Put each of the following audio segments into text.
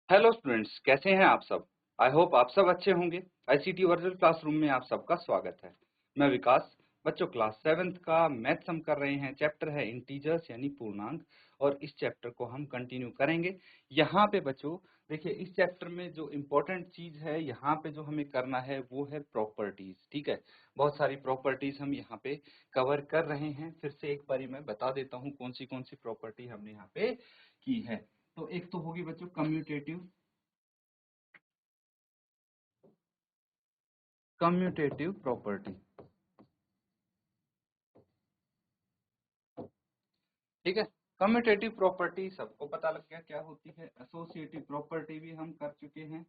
Hello students, कैसे हैं आप सब। आई होप आप सब अच्छे होंगे। आईसीटी वर्चुअल क्लासरूम में आप सबका स्वागत है। मैं विकास। बच्चों, क्लास 7th का मैथ्स हम कर रहे हैं। चैप्टर है इंटीजर्स यानी पूर्णांक, और इस चैप्टर को हम कंटिन्यू करेंगे। यहाँ पे बच्चों देखिए, इस चैप्टर में जो इम्पोर्टेंट चीज है यहाँ पे जो हमें करना है वो है प्रॉपर्टीज। ठीक है, बहुत सारी प्रॉपर्टीज हम यहाँ पे कवर कर रहे हैं। फिर से एक बारी मैं बता देता हूँ कौन सी प्रॉपर्टी हमने यहाँ पे की है। तो एक तो होगी बच्चों कम्यूटेटिव प्रॉपर्टी। ठीक है, कम्यूटेटिव प्रॉपर्टी सबको पता लग गया क्या होती है। एसोसिएटिव प्रॉपर्टी भी हम कर चुके हैं।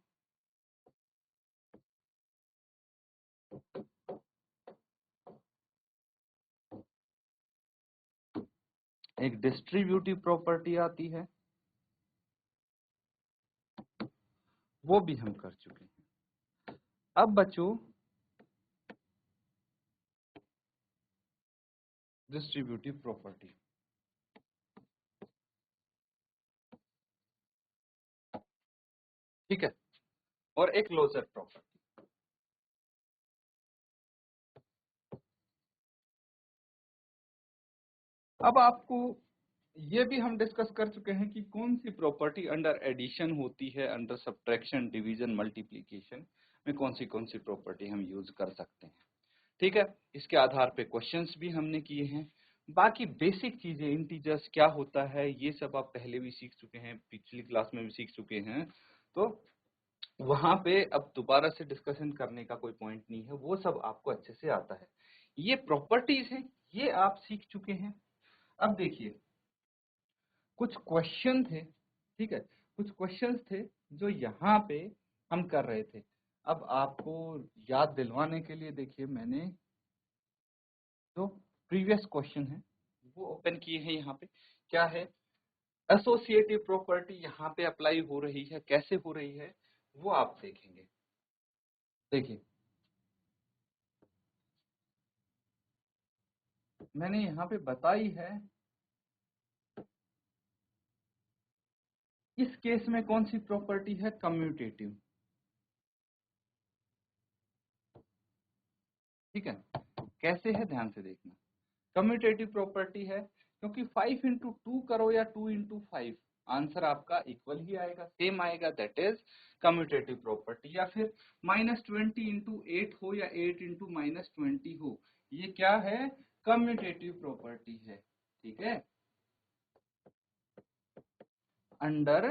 एक डिस्ट्रीब्यूटिव प्रॉपर्टी आती है, वो भी हम कर चुके हैं। अब बच्चों डिस्ट्रीब्यूटिव प्रॉपर्टी, ठीक है, और एक क्लोजर प्रॉपर्टी। अब आपको ये भी हम डिस्कस कर चुके हैं कि कौन सी प्रॉपर्टी अंडर एडिशन होती है, अंडर सब्ट्रैक्शन, डिवीजन, मल्टीप्लिकेशन में कौन सी प्रॉपर्टी हम यूज कर सकते हैं। ठीक है, इसके आधार पे क्वेश्चंस भी हमने किए हैं। बाकी बेसिक चीजें, इंटीजर्स क्या होता है, ये सब आप पहले भी सीख चुके हैं, पिछली क्लास में भी सीख चुके हैं। तो वहां पे अब दोबारा से डिस्कशन करने का कोई पॉइंट नहीं है, वो सब आपको अच्छे से आता है। ये प्रॉपर्टीज हैं, ये आप सीख चुके हैं। अब देखिए, कुछ क्वेश्चन थे, ठीक है, कुछ क्वेश्चंस थे जो यहाँ पे हम कर रहे थे। अब आपको याद दिलवाने के लिए देखिए, मैंने जो प्रीवियस क्वेश्चन है वो ओपन किए हैं। यहाँ पे क्या है, एसोसिएटिव प्रॉपर्टी यहाँ पे अप्लाई हो रही है, कैसे हो रही है वो आप देखेंगे। देखिए, मैंने यहाँ पे बताई है इस केस में कौन सी प्रॉपर्टी है, कम्यूटेटिव। ठीक है, कैसे है ध्यान से देखना। कम्यूटेटिव प्रॉपर्टी है क्योंकि 5 इंटू 2 करो या 2 इंटू 5, आंसर आपका इक्वल ही आएगा, सेम आएगा, दैट इज कम्यूटेटिव प्रॉपर्टी। या फिर -20 इंटू 8 हो या 8 इंटू -20 हो, ये क्या है, कम्यूटेटिव प्रॉपर्टी है। ठीक है, under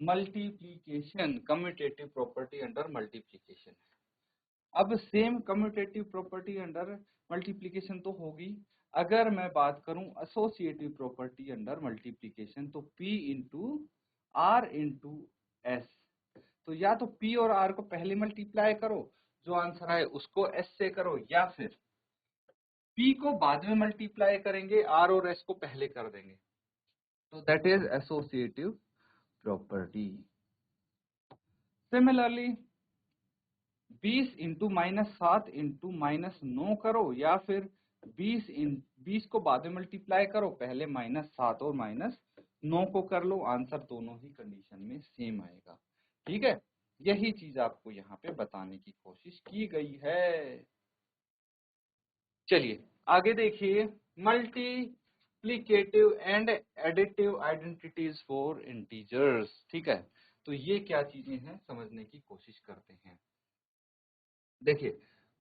multiplication, commutative property under multiplication. अब same commutative property under multiplication तो होगी। अगर मैं बात करूं एसोसिएटिव प्रॉपर्टी अंडर मल्टीप्लिकेशन, तो P into R into S. तो या तो P और R को पहले मल्टीप्लाई करो, जो आंसर आए उसको S से करो, या फिर P को बाद में मल्टीप्लाई करेंगे, R और S को पहले कर देंगे। तो that is associative property. Similarly 20 into -7 into -9 करो, या फिर 20 को बाद में मल्टीप्लाई करो, पहले -7 और -9 को कर लो, आंसर दोनों ही कंडीशन में सेम आएगा। ठीक है, यही चीज आपको यहाँ पे बताने की कोशिश की गई है। चलिए आगे देखिए, multiplicative and additive identities for integers. ठीक है, तो ये क्या चीजें हैं समझने की कोशिश करते हैं। देखिए,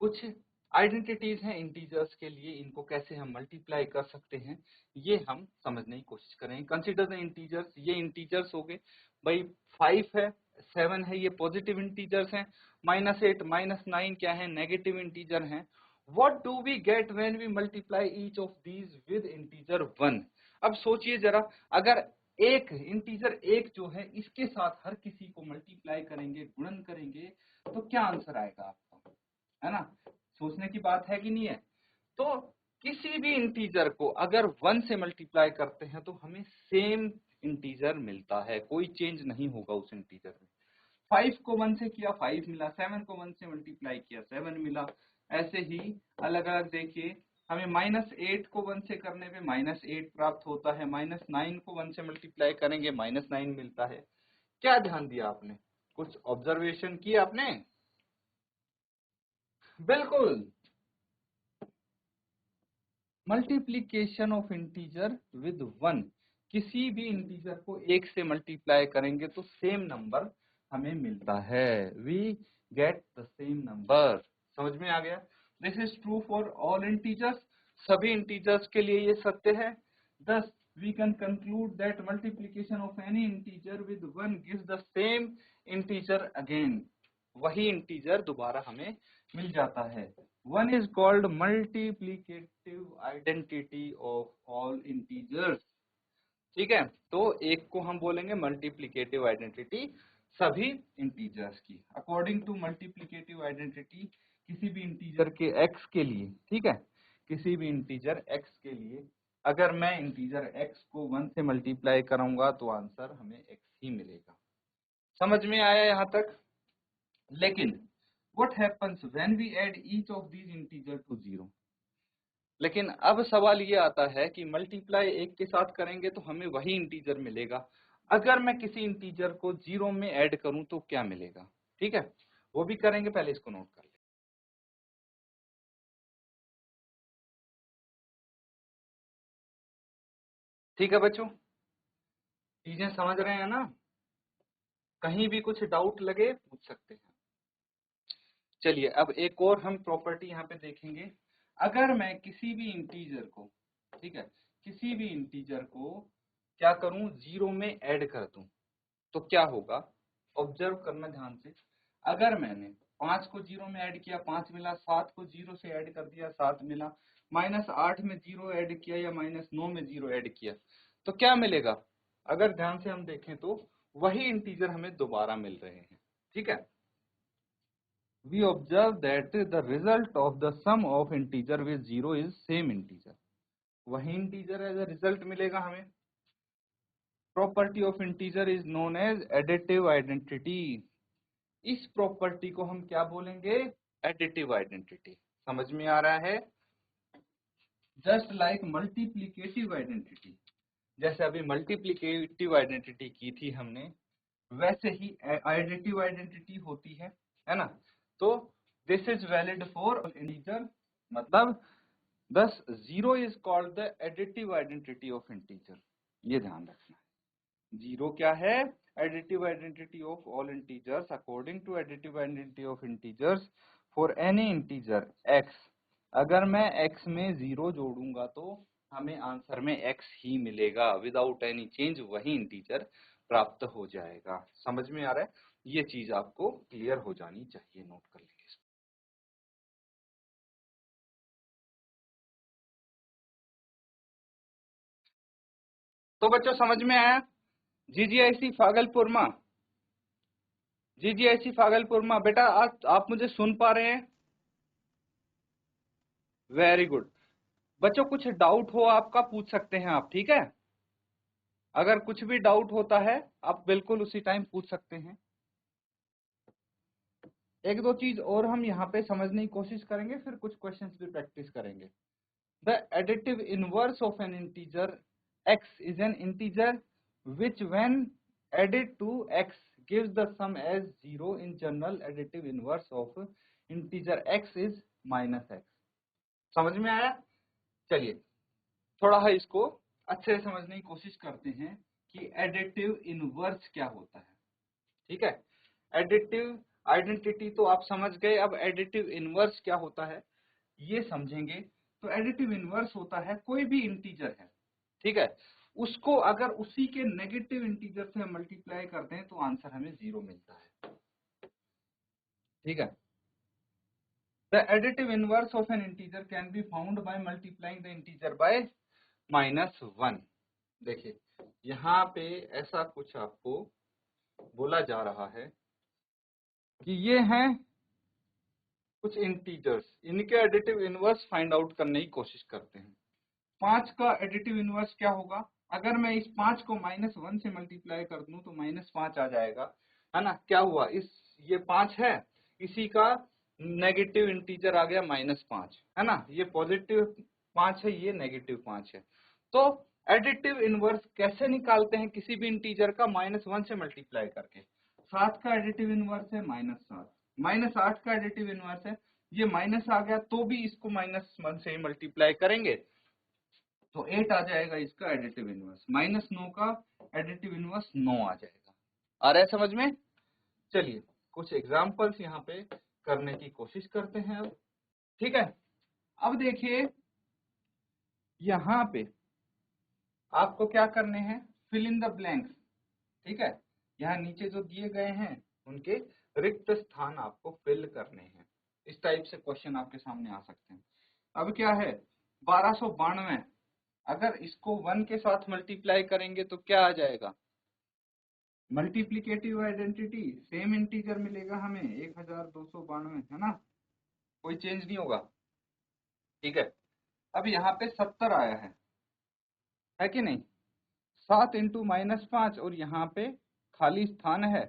कुछ आइडेंटिटीज हैं इंटीजर्स के लिए, इनको कैसे हम मल्टीप्लाई कर सकते हैं ये हम समझने की कोशिश करें। कंसीडर द इंटीजर्स, ये इंटीजर्स हो गए भाई। 5 है, 7 है, ये पॉजिटिव इंटीजर्स हैं। -8 -9 क्या है, नेगेटिव इंटीजर हैं। What do we get when we multiply each of these with integer 1। अब सोचिए जरा, अगर एक इंटीजर एक जो है इसके साथ हर किसी को मल्टीप्लाई करेंगे, गुणन करेंगे, तो क्या आंसर आएगा आपका, है ना। सोचने की बात है कि नहीं है। तो किसी भी इंटीजर को अगर 1 से मल्टीप्लाई करते हैं तो हमें सेम इंटीजर मिलता है, कोई चेंज नहीं होगा उस इंटीजर में। 5 को 1 से किया 5 मिला, 7 को 1 से मल्टीप्लाई किया 7 मिला। ऐसे ही अलग अलग देखिए, हमें -8 को 1 से करने पे -8 प्राप्त होता है, -9 को 1 से मल्टीप्लाई करेंगे -9 मिलता है। क्या ध्यान दिया आपने, कुछ ऑब्जर्वेशन किए आपने? बिल्कुल, मल्टीप्लीकेशन ऑफ इंटीजर विद 1, किसी भी इंटीजर को 1 से मल्टीप्लाई करेंगे तो सेम नंबर हमें मिलता है, we get the same number. समझ में आ गया? This is true for all integers, सभी इंटीजर्स के लिए ये सत्य है। thus we can conclude that multiplication of any integer with 1 gives the same integer again, वही इंटीजर दोबारा हमें मिल जाता है। One is called multiplicative identity of all integers, ठीक है। तो एक को हम बोलेंगे मल्टीप्लीकेटिव आइडेंटिटी सभी इंटीजर्स की। अकॉर्डिंग टू मल्टीप्लीकेटिव आइडेंटिटी किसी भी इंटीजर के x के लिए, ठीक है, किसी भी इंटीजर x के लिए अगर मैं इंटीजर x को 1 से मल्टीप्लाई करूंगा तो आंसर हमें x ही मिलेगा। समझ में आया यहाँ तक? लेकिन what happens when we add each of these integer to 0? लेकिन अब सवाल ये आता है कि मल्टीप्लाई एक के साथ करेंगे तो हमें वही इंटीजर मिलेगा, अगर मैं किसी इंटीजर को 0 में ऐड करूं तो क्या मिलेगा? ठीक है, वो भी करेंगे, पहले इसको नोट कर ले। ठीक है बच्चों, चीजें समझ रहे हैं ना? कहीं भी कुछ डाउट लगे पूछ सकते हैं। चलिए अब एक और हम प्रॉपर्टी यहाँ पे देखेंगे। अगर मैं किसी भी इंटीजर को, ठीक है, किसी भी इंटीजर को क्या करूं, 0 में ऐड कर दूं तो क्या होगा? ऑब्जर्व करना ध्यान से। अगर मैंने 5 को 0 में ऐड किया 5 मिला, 7 को 0 से ऐड कर दिया 7 मिला, -8 में 0 ऐड किया या -9 में 0 ऐड किया तो क्या मिलेगा? अगर ध्यान से हम देखें तो वही इंटीजर हमें दोबारा मिल रहे हैं, ठीक है। We observe that the result of the sum of integer with 0 is same integer, वही इंटीजर एज अ रिजल्ट मिलेगा हमें। Property of integer is known as additive identity, इस प्रॉपर्टी को हम क्या बोलेंगे? Additive identity. समझ में आ रहा है? जस्ट लाइक मल्टीप्लीकेटिव आइडेंटिटी, जैसे अभी मल्टीप्लीकेटिव आइडेंटिटी की थी हमने, वैसे ही एडिटिव आइडेंटिटी होती है ना? तो this is valid for integer, मतलब दस 0 is called the additive identity of integer, ये ध्यान रखना है। 0 क्या है? Additive identity of all integers. According to additive identity of integers, for any integer x, अगर मैं x में 0 जोड़ूंगा तो हमें आंसर में x ही मिलेगा, विदाउट एनी चेंज वही इंटीजर प्राप्त हो जाएगा। समझ में आ रहा है? ये चीज आपको क्लियर हो जानी चाहिए, नोट कर लेंगे इसको। तो बच्चों समझ में आया? जीजीआईसी भागलपुर में, जीजीआईसी भागलपुर में बेटा आप मुझे सुन पा रहे हैं? Very good. बच्चों कुछ डाउट हो आपका पूछ सकते हैं आप, ठीक है। अगर कुछ भी डाउट होता है आप बिल्कुल उसी टाइम पूछ सकते हैं। एक दो चीज और हम यहाँ पे समझने की कोशिश करेंगे, फिर कुछ क्वेश्चंस भी प्रैक्टिस करेंगे। The additive inverse of an integer x is an integer which when added to x gives the sum as 0 in general additive inverse of integer x is -x। समझ में आया? चलिए थोड़ा है इसको अच्छे से समझने की कोशिश करते हैं कि एडिटिव इनवर्स क्या होता है, ठीक है। एडिटिव आइडेंटिटी तो आप समझ गए, अब एडिटिव इनवर्स क्या होता है ये समझेंगे। तो एडिटिव इनवर्स होता है कोई भी इंटीजर है, ठीक है, उसको अगर उसी के नेगेटिव इंटीजर से मल्टीप्लाई करते हैं तो आंसर हमें 0 मिलता है, ठीक है। The additive inverse of an integer can be found by multiplying the integer by -1। देखिए यहाँ पे ऐसा कुछ आपको बोला जा रहा है कि ये हैं कुछ इंटीजर्स, इनके एडिटिव इनवर्स फाइंड आउट करने की कोशिश करते हैं। 5 का एडिटिव इनवर्स क्या होगा? अगर मैं इस 5 को -1 से मल्टीप्लाई कर दूं तो -5 आ जाएगा, है ना। क्या हुआ, इस ये 5 है, इसी का नेगेटिव इंटीजर आ गया -5, है ना। ये पॉजिटिव 5 है, ये नेगेटिव 5 है। तो एडिटिव इनवर्स कैसे निकालते हैं किसी भी इंटीजर का? -1 से मल्टीप्लाई करके। 7 का एडिटिव इनवर्स है -7, -8 का एडिटिव इनवर्स है, ये माइनस आ गया तो भी इसको -1 से ही मल्टीप्लाई करेंगे तो 8 आ जाएगा इसका एडिटिव इनवर्स। -9 का एडिटिव इनवर्स 9 आ जाएगा। आ रहा है समझ में? चलिए कुछ एग्जांपल्स यहाँ पे करने की कोशिश करते हैं अब, ठीक है। अब देखिए यहाँ पे आपको क्या करने हैं, फिल इन द ब्लैंक्स, ठीक है। यहाँ नीचे जो दिए गए हैं उनके रिक्त स्थान आपको फिल करने हैं। इस टाइप से क्वेश्चन आपके सामने आ सकते हैं। अब क्या है 1292, अगर इसको 1 के साथ मल्टीप्लाई करेंगे तो क्या आ जाएगा? मल्टीप्लिकेटिव आइडेंटिटी, सेम इंटीजर मिलेगा हमें 1292, है ना, कोई चेंज नहीं होगा, ठीक है। अब यहाँ पे 70 आया है कि नहीं? 7 इंटू -5 और यहाँ पे खाली स्थान है,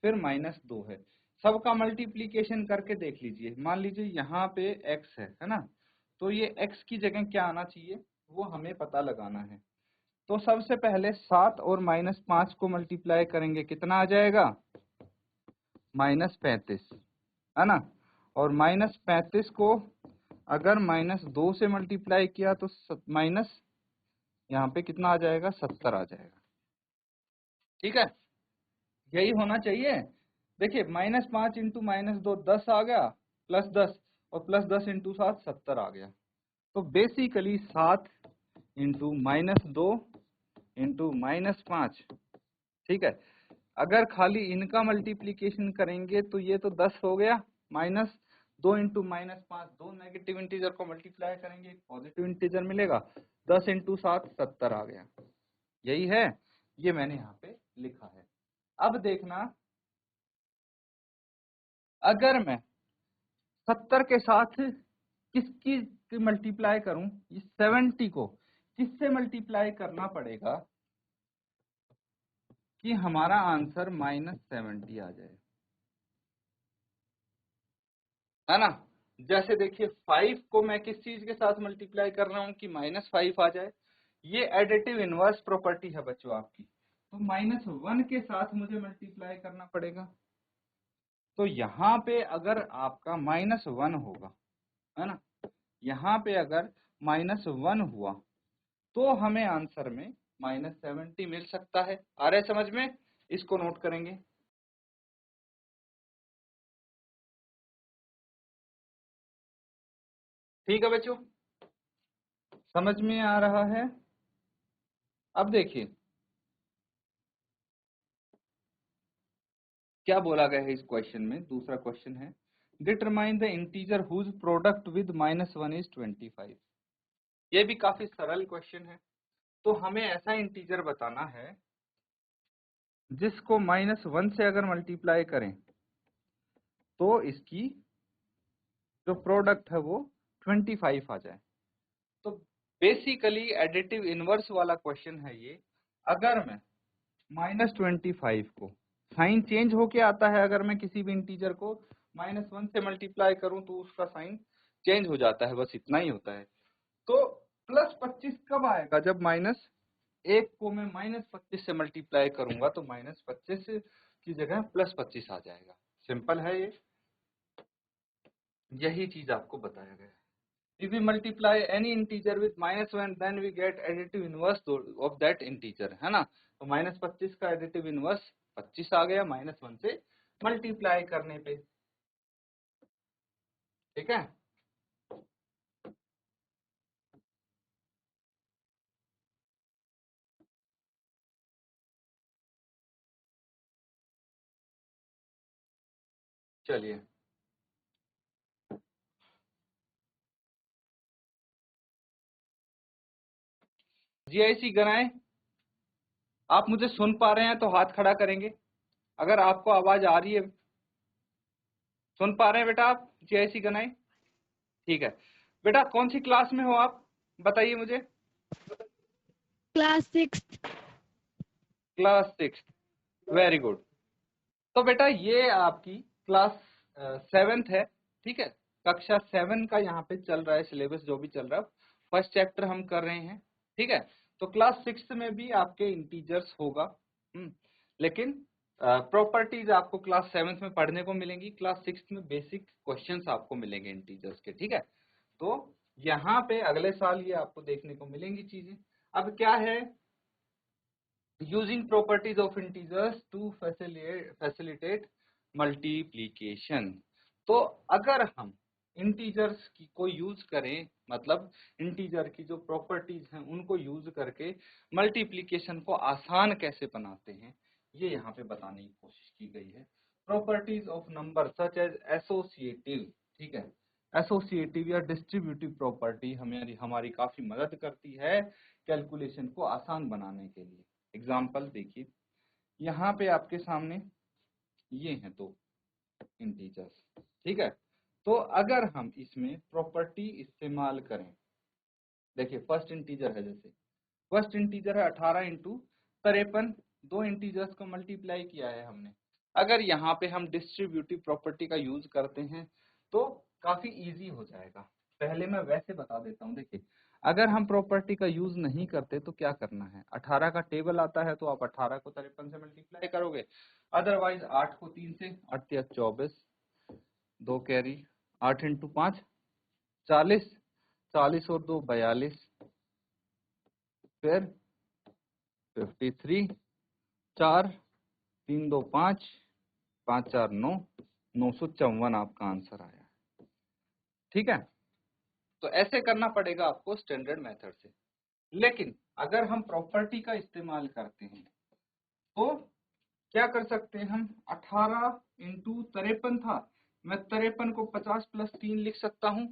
फिर -2 है। सबका मल्टीप्लीकेशन करके देख लीजिए। मान लीजिए यहाँ पे x है ना, तो ये x की जगह क्या आना चाहिए वो हमें पता लगाना है। तो सबसे पहले 7 और -5 को मल्टीप्लाई करेंगे, कितना आ जाएगा? -35, है ना। और -35 को अगर -2 से मल्टीप्लाई किया तो माइनस यहाँ पे कितना आ जाएगा? 70 आ जाएगा, ठीक है। यही होना चाहिए। देखिए -5 इंटू -2 10 आ गया, +10 और +10 इंटू 7 70 आ गया। तो बेसिकली 7 इंटू -2 इंटू -5, ठीक है। अगर खाली इनका मल्टीप्लीकेशन करेंगे तो ये तो 10 हो गया, -2 इंटू -5, दो नेगेटिव इंटीजर को मल्टीप्लाई करेंगे एक पॉजिटिव इंटीजर मिलेगा, 10 इंटू 7 70 आ गया। यही है, ये मैंने यहाँ पे लिखा है। अब देखना, अगर मैं 70 के साथ किसकी मल्टीप्लाई करूं, इस 70 को किससे मल्टीप्लाई करना पड़ेगा कि हमारा आंसर -70 आ जाए, है ना। जैसे देखिए 5 को मैं किस चीज के साथ मल्टीप्लाई कर रहा हूं कि -5 आ जाए। ये एडिटिव इनवर्स प्रॉपर्टी है बच्चों आपकी, तो -1 के साथ मुझे मल्टीप्लाई करना पड़ेगा। तो यहाँ पे अगर आपका -1 होगा, है ना, यहाँ पे अगर -1 हुआ तो हमें आंसर में -70 मिल सकता है। आ रहा है समझ में? इसको नोट करेंगे। ठीक है बच्चों, समझ में आ रहा है? अब देखिए क्या बोला गया है इस क्वेश्चन में। दूसरा क्वेश्चन है, determine the integer whose product with -1 is 25। ये भी काफी सरल क्वेश्चन है। तो हमें ऐसा इंटीजर बताना है जिसको -1 से अगर मल्टीप्लाई करें तो इसकी जो प्रोडक्ट है वो 25 आ जाए। तो बेसिकली एडिटिव इनवर्स वाला क्वेश्चन है ये। अगर मैं -25 को, साइन चेंज होके आता है, अगर मैं किसी भी इंटीजर को -1 से मल्टीप्लाई करूं तो उसका साइन चेंज हो जाता है, बस इतना ही होता है। तो +25 कब आएगा? जब -1 को मैं -25 से मल्टीप्लाई करूंगा तो -25 की जगह +25 आ जाएगा। सिंपल है ये, यही चीज आपको बताया गया है। If we multiply any integer with -1 then we get additive inverse of that integer, है ना। तो -25 का additive inverse 25 आ गया -1 से मल्टीप्लाई करने पे, ठीक है। चलिए जीआईसी गणाएं, आप मुझे सुन पा रहे हैं तो हाथ खड़ा करेंगे। अगर आपको आवाज आ रही है, सुन पा रहे हैं बेटा आप जीआईसी गणाएं? ठीक है बेटा, कौन सी क्लास में हो आप, बताइए मुझे। क्लास 6। Class 6, very good. तो बेटा ये आपकी क्लास 7th है, ठीक है। कक्षा 7 का यहाँ पे चल रहा है सिलेबस, जो भी चल रहा है। फर्स्ट चैप्टर हम कर रहे हैं, ठीक है। तो क्लास 6 में भी आपके इंटीजर्स होगा, लेकिन प्रॉपर्टीज आपको क्लास 7 में पढ़ने को मिलेंगी, क्लास 6 में बेसिक क्वेश्चंस आपको मिलेंगे इंटीजर्स के, ठीक है। तो यहाँ पे अगले साल ये आपको देखने को मिलेंगी चीजें। अब क्या है, using properties of integers to facilitate multiplication. तो अगर हम इंटीजर्स की को यूज करें, मतलब इंटीजर की जो प्रॉपर्टीज हैं उनको यूज करके मल्टीप्लीकेशन को आसान कैसे बनाते हैं, ये यहाँ पे बताने की कोशिश की गई है। Properties of number such as associative, ठीक है, एसोसिएटिव या डिस्ट्रीब्यूटिव प्रॉपर्टी हमारी काफी मदद करती है कैलकुलेशन को आसान बनाने के लिए। एग्जाम्पल देखिए, यहाँ पे आपके सामने ये हैं दो इंटीजर्स, ठीक है। तो अगर हम इसमें प्रॉपर्टी इस्तेमाल करें, देखिए फर्स्ट इंटीजर है, जैसे फर्स्ट इंटीजर है 18 इंटू 53, दो इंटीजर्स को मल्टीप्लाई किया है हमने। अगर यहाँ पे हम डिस्ट्रीब्यूटिव प्रॉपर्टी का यूज करते हैं तो काफी इजी हो जाएगा। पहले मैं वैसे बता देता हूँ, देखिए अगर हम प्रॉपर्टी का यूज नहीं करते तो क्या करना है, 18 का टेबल आता है तो आप 18 को 53 से मल्टीप्लाई करोगे, अदरवाइज 8 को 3 से, 8 या 24, 2 कैरी, 8 इंटू 5 40, 40 और 2 42, फिर 53, 4, 3 2 5, 5 4 9, 954 आपका आंसर आया, ठीक है। तो ऐसे करना पड़ेगा आपको स्टैंडर्ड मेथड से। लेकिन अगर हम प्रॉपर्टी का इस्तेमाल करते हैं तो क्या कर सकते हैं हम, 18 इंटू 53 था, मैं 53 को 50 प्लस 3 लिख सकता हूँ,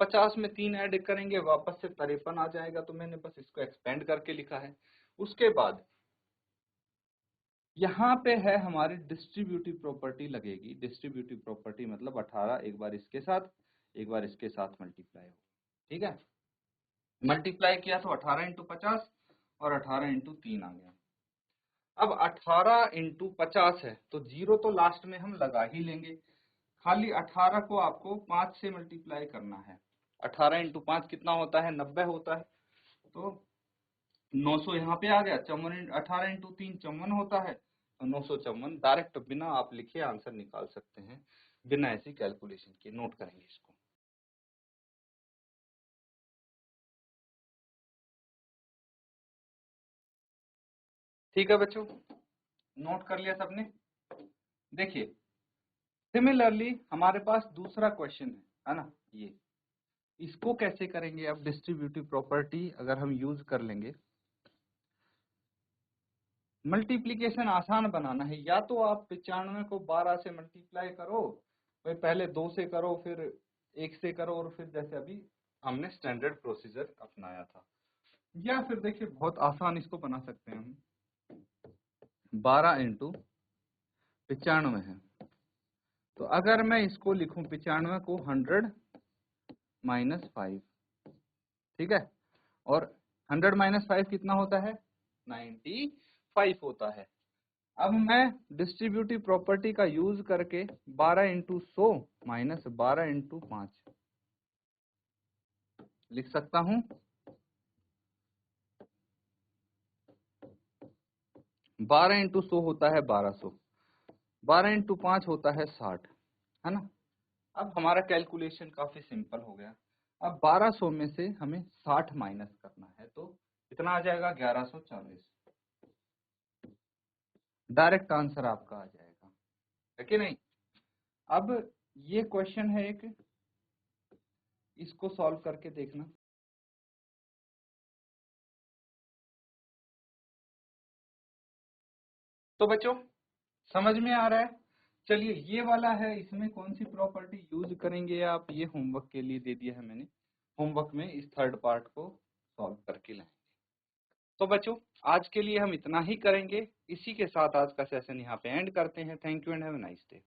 50 में 3 ऐड करेंगे वापस से 53 आ जाएगा, तो मैंने बस इसको एक्सपेंड करके लिखा है। उसके बाद यहाँ पे है हमारी डिस्ट्रीब्यूटिव प्रॉपर्टी लगेगी। डिस्ट्रीब्यूटिव प्रॉपर्टी मतलब 18 एक बार इसके साथ एक बार इसके साथ मल्टीप्लाई हो, ठीक है। मल्टीप्लाई किया तो 18 इंटू 50 और 18 इंटू 3 आ गया। अब 18 इंटू 50 है तो जीरो तो लास्ट में हम लगा ही लेंगे, खाली 18 को आपको 5 से मल्टीप्लाई करना है। 18 इंटू 5 कितना होता है, 90 होता है, तो 900 यहाँ पे आ गया। 18 इंटू 3 54 होता है, तो 954 डायरेक्ट बिना आप लिखे आंसर निकाल सकते हैं, बिना ऐसी कैलकुलेशन के। नोट करेंगे इसको। ठीक है बच्चों, नोट कर लिया सबने। देखिए सिमिलरली हमारे पास दूसरा क्वेश्चन है ना, ये इसको कैसे करेंगे। अब डिस्ट्रीब्यूटिव प्रॉपर्टी अगर हम यूज कर लेंगे, मल्टीप्लिकेशन आसान बनाना है, या तो आप 95 को 12 से मल्टीप्लाई करो, भाई पहले 2 से करो फिर 1 से करो, और फिर जैसे अभी हमने स्टैंडर्ड प्रोसीजर अपनाया था, या फिर देखिए बहुत आसान इसको बना सकते हैं हम, 12 इंटू 95 है, तो अगर मैं इसको लिखूं 95 को 100 माइनस 5, ठीक है, और 100 माइनस 5 कितना होता है, 95 होता है। अब मैं डिस्ट्रीब्यूटिव प्रॉपर्टी का यूज करके 12 इंटू 100 माइनस 12 इंटू 5 लिख सकता हूं। 12 इंटू 100 होता है 1200, 12 इंटू 5 होता है 60, है ना। अब हमारा कैलकुलेशन काफी सिंपल हो गया। अब 1200 में से हमें 60 माइनस करना है, तो कितना आ जाएगा, 1140। डायरेक्ट आंसर आपका आ जाएगा, है कि नहीं। अब ये क्वेश्चन है एक, इसको सॉल्व करके देखना। तो बच्चों समझ में आ रहा है। चलिए ये वाला है, इसमें कौन सी प्रॉपर्टी यूज करेंगे आप, ये होमवर्क के लिए दे दिया है मैंने। होमवर्क में इस थर्ड पार्ट को सॉल्व करके लाएंगे। तो बच्चों आज के लिए हम इतना ही करेंगे, इसी के साथ आज का सेशन यहाँ पे एंड करते हैं। Thank you and have a nice day.